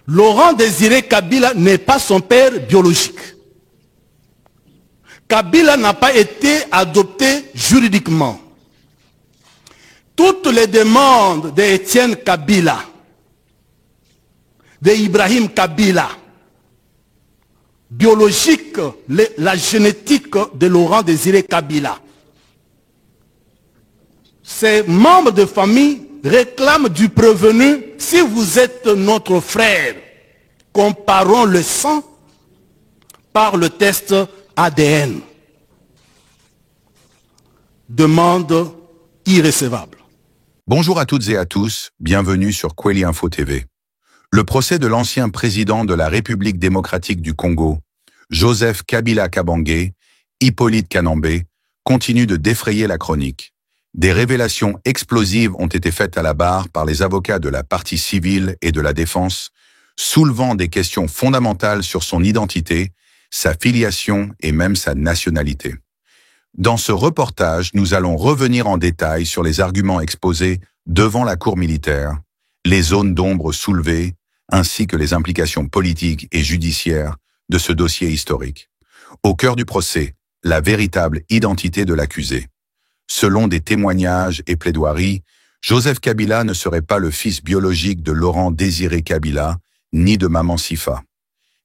Laurent Désiré Kabila n'est pas son père biologique. Kabila n'a pas été adopté juridiquement. Toutes les demandes d'Étienne Kabila, d'Ibrahim Kabila, biologique, la génétique de Laurent Désiré Kabila, ces membres de famille réclament du prévenu: si vous êtes notre frère, comparons le sang par le test ADN. Demande irrécevable. Bonjour à toutes et à tous, bienvenue sur Kweli Info TV. Le procès de l'ancien président de la République démocratique du Congo, Joseph Kabila Kabange, Hippolyte Kanambe, continue de défrayer la chronique. Des révélations explosives ont été faites à la barre par les avocats de la partie civile et de la défense, soulevant des questions fondamentales sur son identité, sa filiation et même sa nationalité. Dans ce reportage, nous allons revenir en détail sur les arguments exposés devant la cour militaire, les zones d'ombre soulevées, ainsi que les implications politiques et judiciaires de ce dossier historique. Au cœur du procès, la véritable identité de l'accusé. Selon des témoignages et plaidoiries, Joseph Kabila ne serait pas le fils biologique de Laurent Désiré Kabila, ni de Maman Sifa.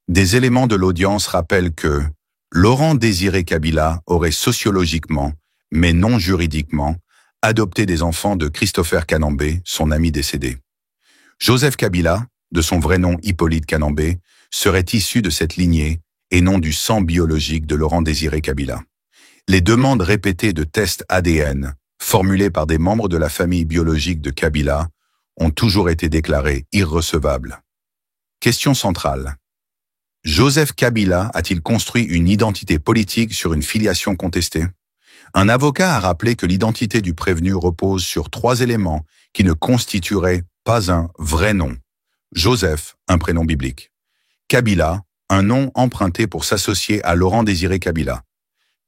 Des éléments de l'audience rappellent que Laurent Désiré Kabila aurait sociologiquement, mais non juridiquement, adopté des enfants de Christopher Kanambe, son ami décédé. Joseph Kabila, de son vrai nom Hippolyte Kanambe, serait issu de cette lignée et non du sang biologique de Laurent Désiré Kabila. Les demandes répétées de tests ADN, formulées par des membres de la famille biologique de Kabila, ont toujours été déclarées irrecevables. Question centrale. Joseph Kabila a-t-il construit une identité politique sur une filiation contestée? Un avocat a rappelé que l'identité du prévenu repose sur 3 éléments qui ne constitueraient pas un vrai nom. Joseph, un prénom biblique. Kabila, un nom emprunté pour s'associer à Laurent Désiré Kabila.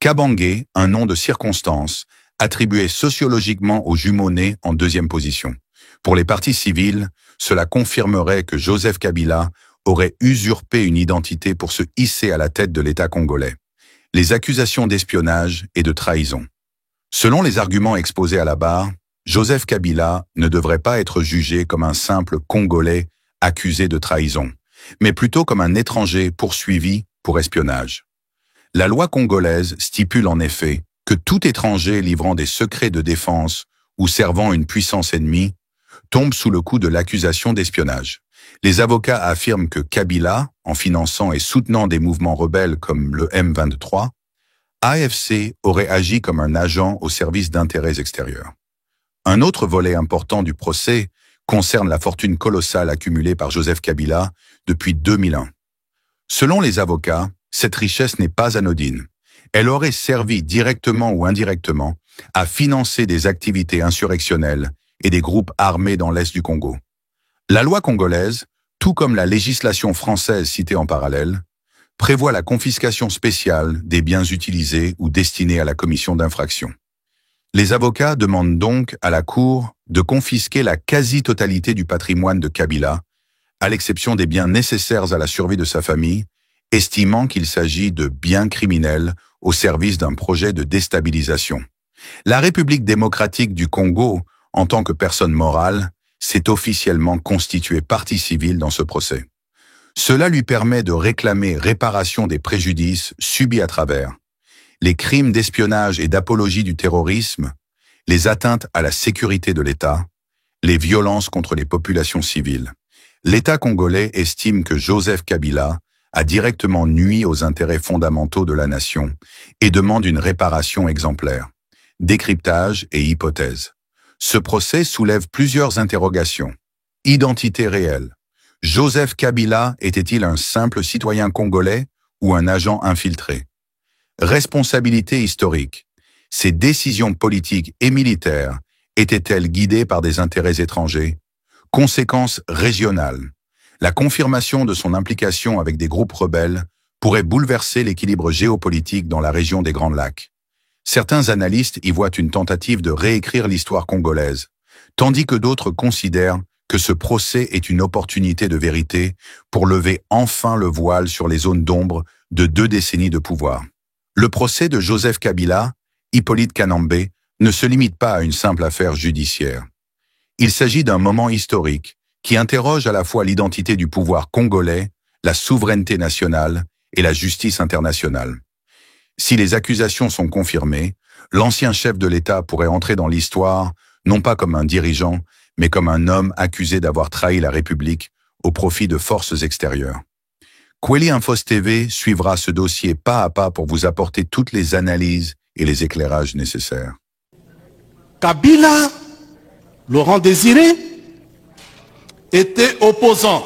Kabange, un nom de circonstance, attribué sociologiquement aux jumeaux nés en 2e position. Pour les parties civiles, cela confirmerait que Joseph Kabila aurait usurpé une identité pour se hisser à la tête de l'État congolais. Les accusations d'espionnage et de trahison. Selon les arguments exposés à la barre, Joseph Kabila ne devrait pas être jugé comme un simple Congolais accusé de trahison, mais plutôt comme un étranger poursuivi pour espionnage. La loi congolaise stipule en effet que tout étranger livrant des secrets de défense ou servant une puissance ennemie tombe sous le coup de l'accusation d'espionnage. Les avocats affirment que Kabila, en finançant et soutenant des mouvements rebelles comme le M23, AFC aurait agi comme un agent au service d'intérêts extérieurs. Un autre volet important du procès concerne la fortune colossale accumulée par Joseph Kabila depuis 2001. Selon les avocats, cette richesse n'est pas anodine. Elle aurait servi directement ou indirectement à financer des activités insurrectionnelles et des groupes armés dans l'est du Congo. La loi congolaise, tout comme la législation française citée en parallèle, prévoit la confiscation spéciale des biens utilisés ou destinés à la commission d'infractions. Les avocats demandent donc à la Cour de confisquer la quasi-totalité du patrimoine de Kabila, à l'exception des biens nécessaires à la survie de sa famille, estimant qu'il s'agit de biens criminels au service d'un projet de déstabilisation. La République démocratique du Congo, en tant que personne morale, s'est officiellement constituée partie civile dans ce procès. Cela lui permet de réclamer réparation des préjudices subis à travers les crimes d'espionnage et d'apologie du terrorisme, les atteintes à la sécurité de l'État, les violences contre les populations civiles. L'État congolais estime que Joseph Kabila a directement nui aux intérêts fondamentaux de la nation et demande une réparation exemplaire. Décryptage et hypothèse. Ce procès soulève plusieurs interrogations. Identité réelle. Joseph Kabila était-il un simple citoyen congolais ou un agent infiltré? Responsabilité historique. Ses décisions politiques et militaires étaient-elles guidées par des intérêts étrangers? Conséquences régionales. La confirmation de son implication avec des groupes rebelles pourrait bouleverser l'équilibre géopolitique dans la région des Grands Lacs. Certains analystes y voient une tentative de réécrire l'histoire congolaise, tandis que d'autres considèrent que ce procès est une opportunité de vérité pour lever enfin le voile sur les zones d'ombre de 2 décennies de pouvoir. Le procès de Joseph Kabila, Hippolyte Kanambe, ne se limite pas à une simple affaire judiciaire. Il s'agit d'un moment historique qui interroge à la fois l'identité du pouvoir congolais, la souveraineté nationale et la justice internationale. Si les accusations sont confirmées, l'ancien chef de l'État pourrait entrer dans l'histoire non pas comme un dirigeant, mais comme un homme accusé d'avoir trahi la République au profit de forces extérieures. Kweli Infos TV suivra ce dossier pas à pas pour vous apporter toutes les analyses et les éclairages nécessaires. Kabila, Laurent Désiré, était opposant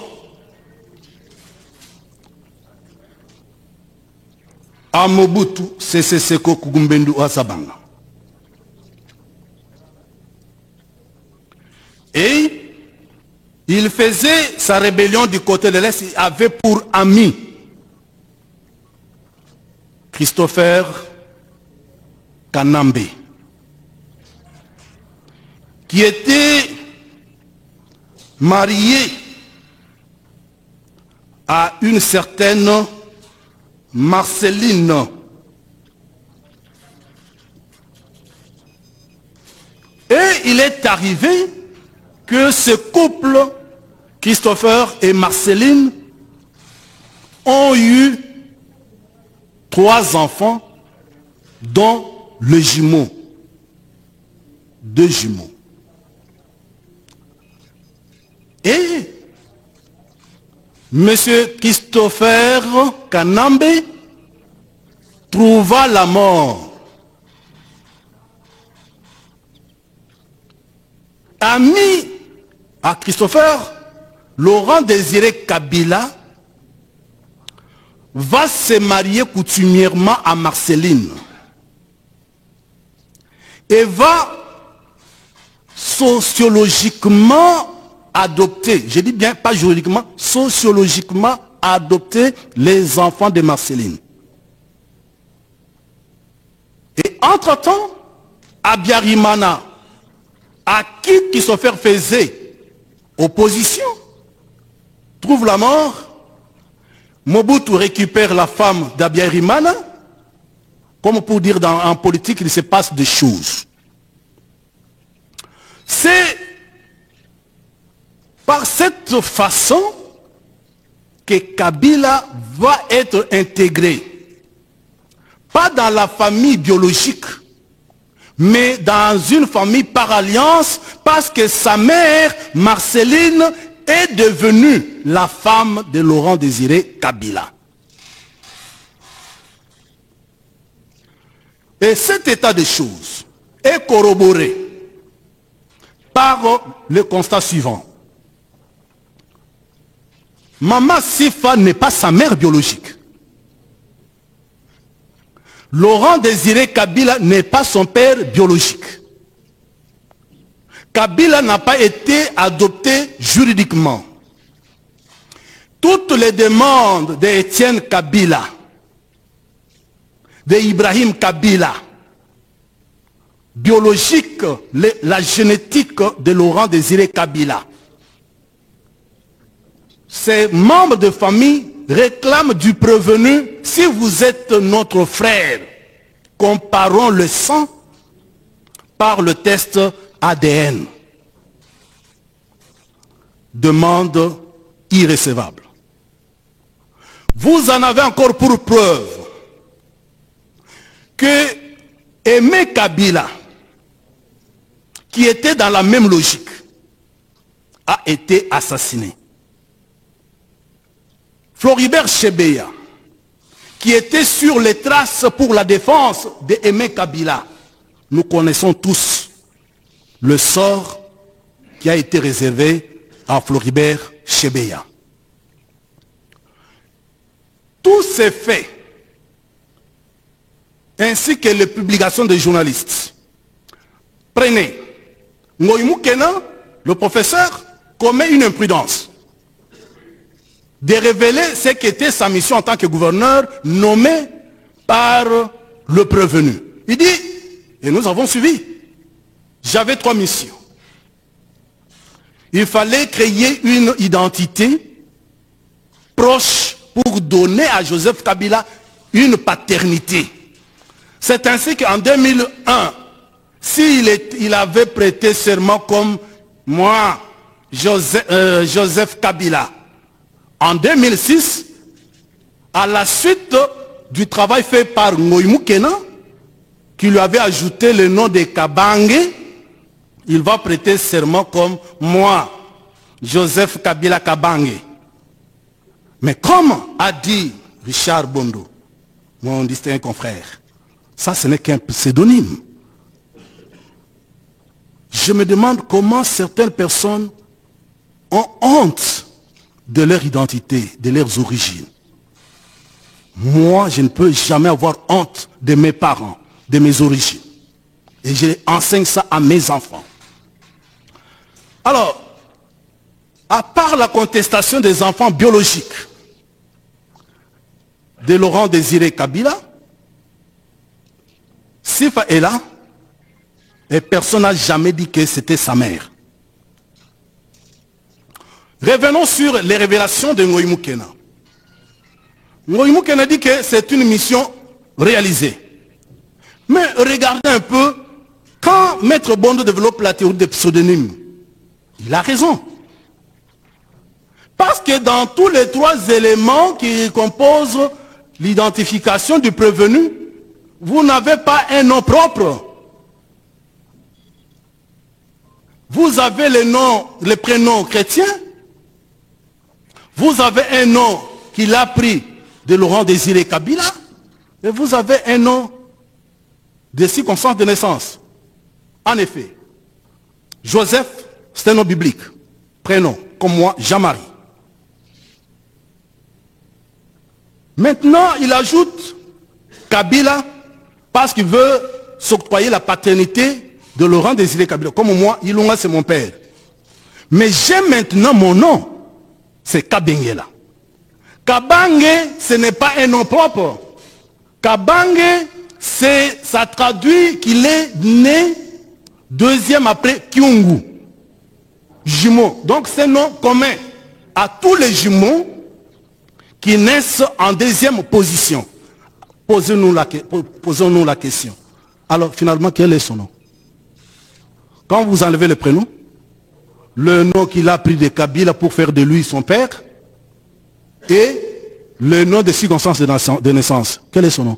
à Mobutu Sese Seko Kugumbendu Asabanga. Et il faisait sa rébellion du côté de l'Est, il avait pour ami Christopher Kanambe, qui était marié à une certaine Marceline. Et il est arrivé que ce couple, Christopher et Marceline, ont eu 3 enfants, dont le jumeau, 2 jumeaux. Et M. Christopher Kanambe trouva la mort. Ami à Christopher, Laurent Désiré Kabila va se marier coutumièrement à Marceline et va sociologiquement adopter, je dis bien pas juridiquement, sociologiquement adopter les enfants de Marceline. Et entre-temps, Abiyarimana, à qui Christopher faisait opposition, trouve la mort. Mobutu récupère la femme d'Abiyarimana. Comme pour dire en politique, il se passe des choses. C'est par cette façon que Kabila va être intégré, pas dans la famille biologique, mais dans une famille par alliance, parce que sa mère, Marceline, est devenue la femme de Laurent Désiré Kabila. Et cet état de choses est corroboré par le constat suivant. Maman Sifa n'est pas sa mère biologique. Laurent Désiré Kabila n'est pas son père biologique. Kabila n'a pas été adopté juridiquement. Toutes les demandes d'Étienne Kabila, d'Ibrahim Kabila, biologique, la génétique de Laurent Désiré Kabila, ces membres de famille réclament du prévenu: si vous êtes notre frère, comparons le sang par le test ADN. Demande irrécevable. Vous en avez encore pour preuve que Aimé Kabila, qui était dans la même logique, a été assassiné. Floribert Chebeya, qui était sur les traces pour la défense d'Aimé Kabila, nous connaissons tous le sort qui a été réservé à Floribert Chebeya. Tous ces faits, ainsi que les publications des journalistes, prenez Ngoïmou Kena, le professeur, commet une imprudence de révéler ce qu'était sa mission en tant que gouverneur nommé par le prévenu. Il dit, et nous avons suivi, j'avais 3 missions. Il fallait créer une identité proche pour donner à Joseph Kabila une paternité. C'est ainsi qu'en 2001, s'il avait prêté serment comme moi, Joseph Kabila, en 2006, à la suite du travail fait par Ngoïmou Kena, qui lui avait ajouté le nom de Kabange, il va prêter serment comme moi, Joseph Kabila Kabange. Mais comme a dit Richard Bondo, mon distingué confrère, ça ce n'est qu'un pseudonyme. Je me demande comment certaines personnes ont honte de leur identité, de leurs origines. Moi, je ne peux jamais avoir honte de mes parents, de mes origines. Et j'enseigne ça à mes enfants. Alors, à part la contestation des enfants biologiques de Laurent Désiré Kabila, Sifa est là, et personne n'a jamais dit que c'était sa mère. Revenons sur les révélations de Ngoïmou Kena. Ngoïmou Kena dit que c'est une mission réalisée. Mais regardez un peu, quand Maître Bondo développe la théorie des pseudonymes, il a raison. Parce que dans tous les trois éléments qui composent l'identification du prévenu, vous n'avez pas un nom propre. Vous avez le prénom chrétien. Vous avez un nom qu'il a pris de Laurent Désiré Kabila. Et vous avez un nom de circonstance de naissance. En effet, Joseph, c'est un nom biblique. Prénom, comme moi, Jean-Marie. Maintenant, il ajoute Kabila parce qu'il veut s'octroyer la paternité de Laurent Désiré Kabila. Comme moi, Ilunga, c'est mon père. Mais j'ai maintenant mon nom. C'est Kabengela. Kabange, ce n'est pas un nom propre. Kabange, ça traduit qu'il est né deuxième après Kyungu. Jumeau. Donc c'est un nom commun à tous les jumeaux qui naissent en deuxième position. Posons-nous la question. Alors finalement, quel est son nom? Quand vous enlevez le prénom, le nom qu'il a pris de Kabila pour faire de lui son père, et le nom de circonstance de naissance, quel est son nom?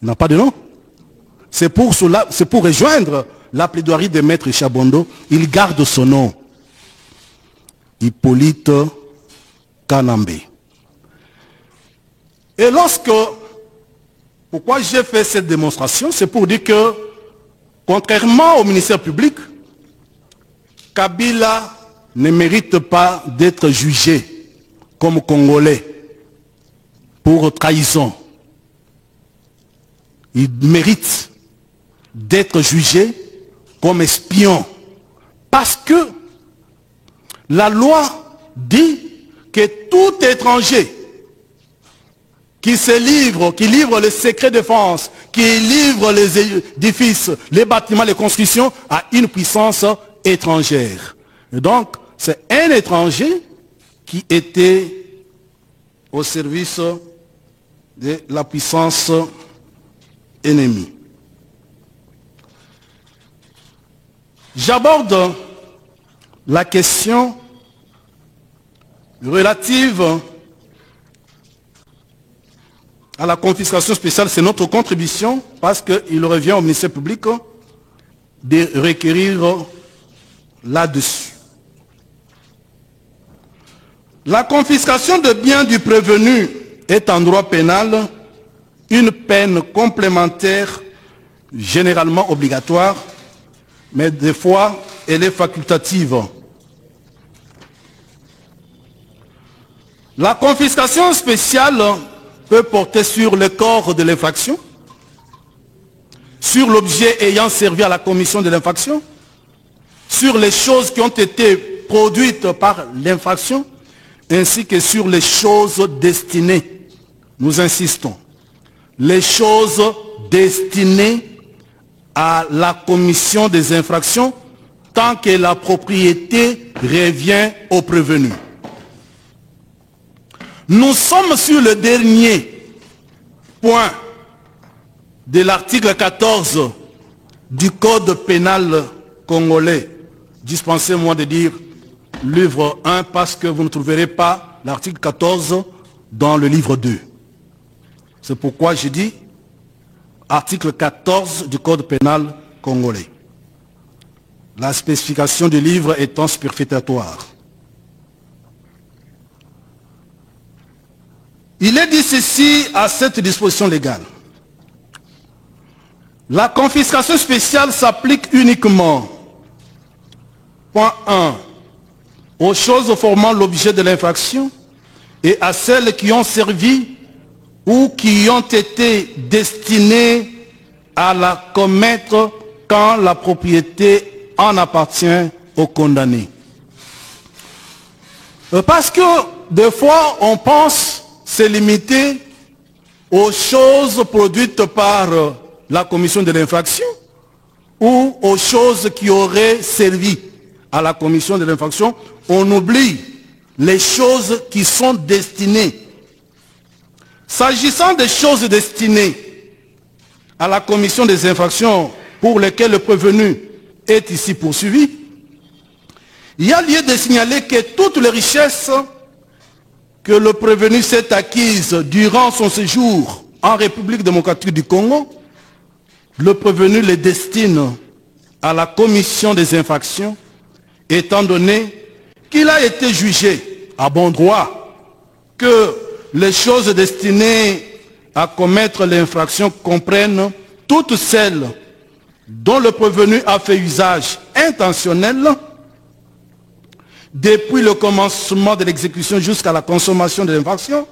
Il n'a pas de nom. C'est pour rejoindre la plaidoirie de Maître Chabondo, il garde son nom. Hippolyte Kanambe. Et pourquoi j'ai fait cette démonstration, c'est pour dire que, contrairement au ministère public, Kabila ne mérite pas d'être jugé comme Congolais pour trahison. Il mérite d'être jugé comme espion. Parce que la loi dit que tout étranger qui livre les secrets de défense, qui livre les édifices, les bâtiments, les constructions à une puissance étrangère. Et donc, c'est un étranger qui était au service de la puissance ennemie. J'aborde la question relative à la confiscation spéciale. C'est notre contribution parce qu'il revient au ministère public de requérir là-dessus. La confiscation de biens du prévenu est en droit pénal une peine complémentaire généralement obligatoire, mais des fois elle est facultative. La confiscation spéciale peut porter sur le corps de l'infraction, sur l'objet ayant servi à la commission de l'infraction, sur les choses qui ont été produites par l'infraction, ainsi que sur les choses destinées. Nous insistons. Les choses destinées à la commission des infractions, tant que la propriété revient au prévenu. Nous sommes sur le dernier point de l'article 14 du Code pénal congolais. Dispensez-moi de dire livre 1 parce que vous ne trouverez pas l'article 14 dans le livre 2. C'est pourquoi je dis article 14 du Code pénal congolais. La spécification du livre étant superfétatoire. Il est dit ceci à cette disposition légale. La confiscation spéciale s'applique uniquement, point 1, aux choses formant l'objet de l'infraction et à celles qui ont servi ou qui ont été destinées à la commettre quand la propriété en appartient au condamné. Parce que des fois on pense se limiter aux choses produites par la commission de l'infraction ou aux choses qui auraient servi à la commission de l'infraction. On oublie les choses qui sont destinées. S'agissant des choses destinées à la commission des infractions pour lesquelles le prévenu est ici poursuivi, il y a lieu de signaler que toutes les richesses que le prévenu s'est acquise durant son séjour en République démocratique du Congo, le prévenu les destine à la commission des infractions, étant donné qu'il a été jugé à bon droit que les choses destinées à commettre l'infraction comprennent toutes celles dont le prévenu a fait usage intentionnel depuis le commencement de l'exécution jusqu'à la consommation de l'infraction,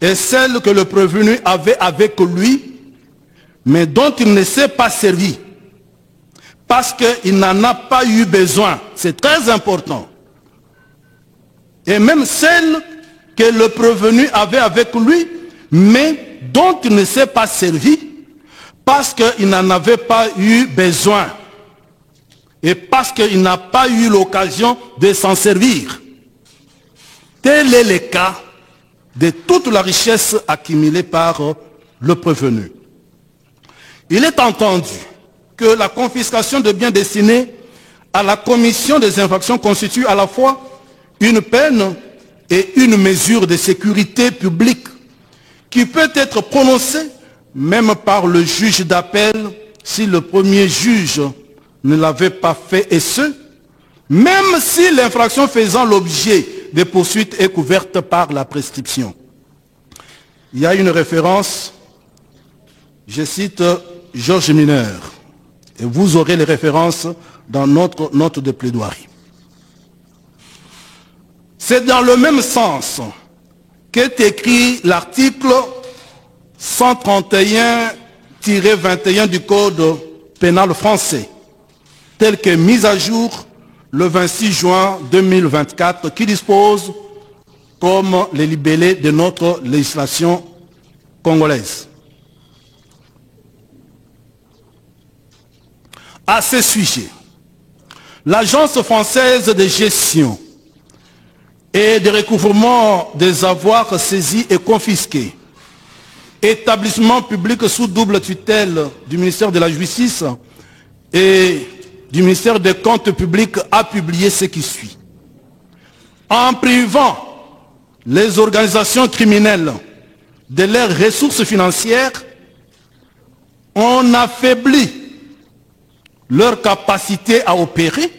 et celles que le prévenu avait avec lui, mais dont il ne s'est pas servi, parce qu'il n'en a pas eu besoin. C'est très important. Et même celles que le prévenu avait avec lui, mais dont il ne s'est pas servi, parce qu'il n'en avait pas eu besoin. Et parce qu'il n'a pas eu l'occasion de s'en servir. Tel est le cas de toute la richesse accumulée par le prévenu. Il est entendu que la confiscation de biens destinés à la commission des infractions constitue à la fois une peine et une mesure de sécurité publique qui peut être prononcée même par le juge d'appel si le premier juge ne l'avait pas fait, et ce, même si l'infraction faisant l'objet des poursuites est couverte par la prescription. Il y a une référence, je cite Georges Mineur, et vous aurez les références dans notre note de plaidoirie. C'est dans le même sens qu'est écrit l'article 131-21 du Code pénal français, tel que mis à jour le 26 juin 2024, qui dispose comme les libellés de notre législation congolaise. À ce sujet, l'Agence française de gestion et de recouvrement des avoirs saisis et confisqués, établissement public sous double tutelle du ministère de la Justice et du ministère des Comptes publics, a publié ce qui suit. En privant les organisations criminelles de leurs ressources financières, on affaiblit leur capacité à opérer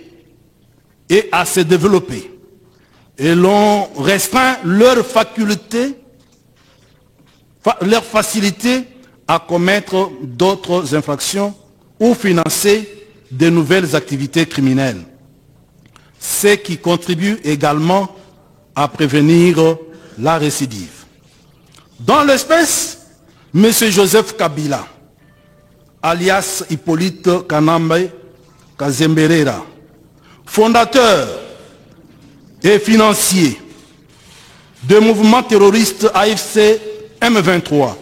et à se développer. Et l'on restreint leur facilité à commettre d'autres infractions ou financer de nouvelles activités criminelles. Ce qui contribue également à prévenir la récidive. Dans l'espèce, M. Joseph Kabila, alias Hippolyte Kanambe Kazemberera, fondateur et financier du mouvement terroriste AFC M23,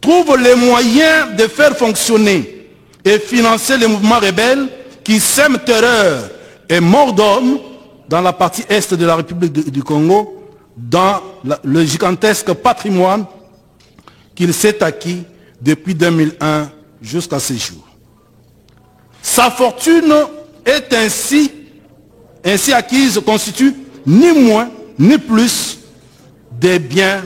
trouve les moyens de faire fonctionner et financer les mouvements rebelles qui sème terreur et mort d'homme dans la partie est de la République du Congo, dans le gigantesque patrimoine qu'il s'est acquis depuis 2001 jusqu'à ce jour. Sa fortune est ainsi acquise constitue ni moins ni plus des biens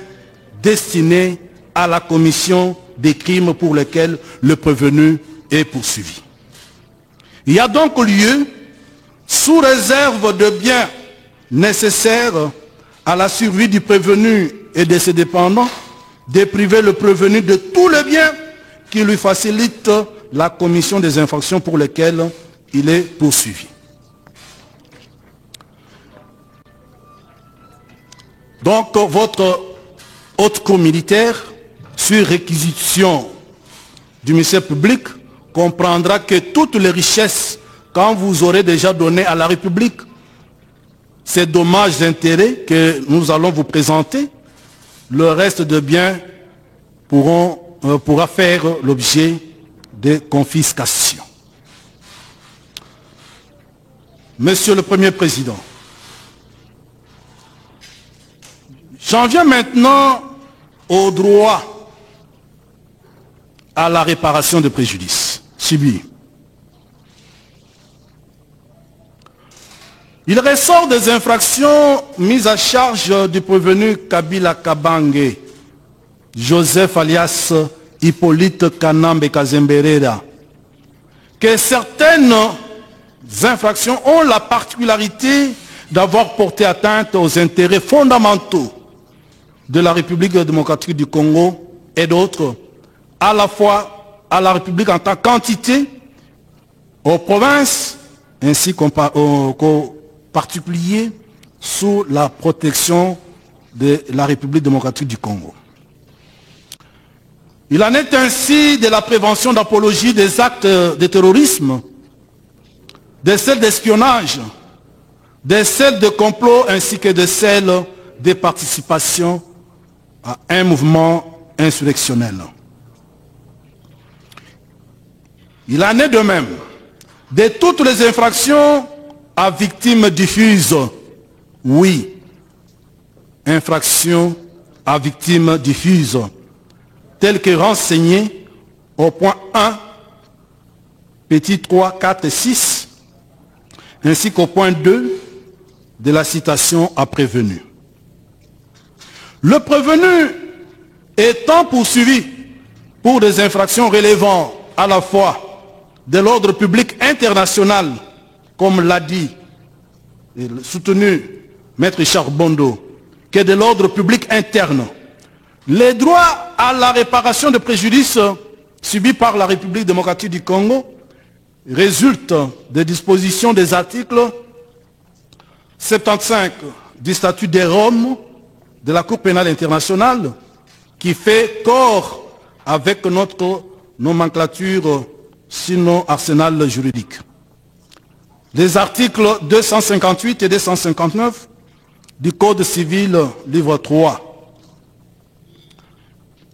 destinés à la commission des crimes pour lesquels le prévenu est poursuivi. Il y a donc lieu, sous réserve de biens nécessaires à la survie du prévenu et de ses dépendants, de priver le prévenu de tous les biens qui lui facilitent la commission des infractions pour lesquelles il est poursuivi. Donc, votre haute cour militaire, sur réquisition du ministère public, comprendra que toutes les richesses, quand vous aurez déjà donné à la République ces dommages d'intérêt que nous allons vous présenter, le reste de biens pourra faire l'objet de confiscation. Monsieur le Premier Président, j'en viens maintenant au droit à la réparation de préjudices subis. Il ressort des infractions mises à charge du prévenu Kabila Kabange, Joseph alias Hippolyte Kanambe Kazemberera, que certaines infractions ont la particularité d'avoir porté atteinte aux intérêts fondamentaux de la République démocratique du Congo et d'autres, à la fois à la République en tant qu'entité, aux provinces, ainsi qu'aux particuliers sous la protection de la République démocratique du Congo. Il en est ainsi de la prévention d'apologie des actes de terrorisme, de celles d'espionnage, de celles de complot ainsi que de celles de participation à un mouvement insurrectionnel. Il en est de même de toutes les infractions à victimes diffuses. Oui, infractions à victimes diffuses, telles que renseignées au point 1, petit 3, 4 et 6, ainsi qu'au point 2 de la citation à prévenu. Le prévenu étant poursuivi pour des infractions relevant à la fois de l'ordre public international, comme l'a dit et soutenu Maître Richard Bondo, que de l'ordre public interne, les droits à la réparation de préjudices subis par la République démocratique du Congo résultent des dispositions des articles 75 du statut de Rome de la Cour pénale internationale, qui fait corps avec notre nomenclature, sinon arsenal juridique. Les articles 258 et 259 du Code civil, livre 3.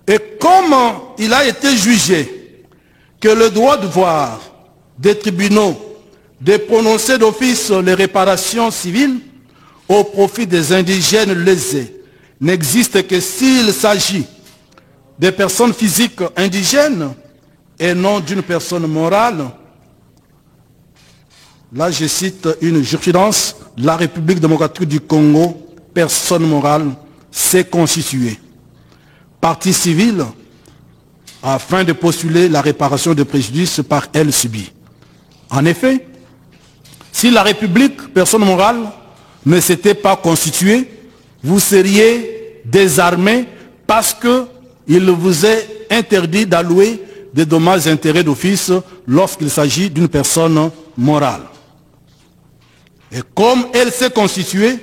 Et comme il a été jugé que le droit de voir des tribunaux de prononcer d'office les réparations civiles au profit des indigènes lésés n'existe que s'il s'agit des personnes physiques indigènes et non d'une personne morale. Là, je cite une jurisprudence, la République démocratique du Congo, personne morale, s'est constituée partie civile afin de postuler la réparation de préjudices par elle subie. En effet, si la République, personne morale, ne s'était pas constituée, vous seriez désarmé parce qu'il vous est interdit d'allouer des dommages et intérêts d'office lorsqu'il s'agit d'une personne morale. Et comme elle s'est constituée,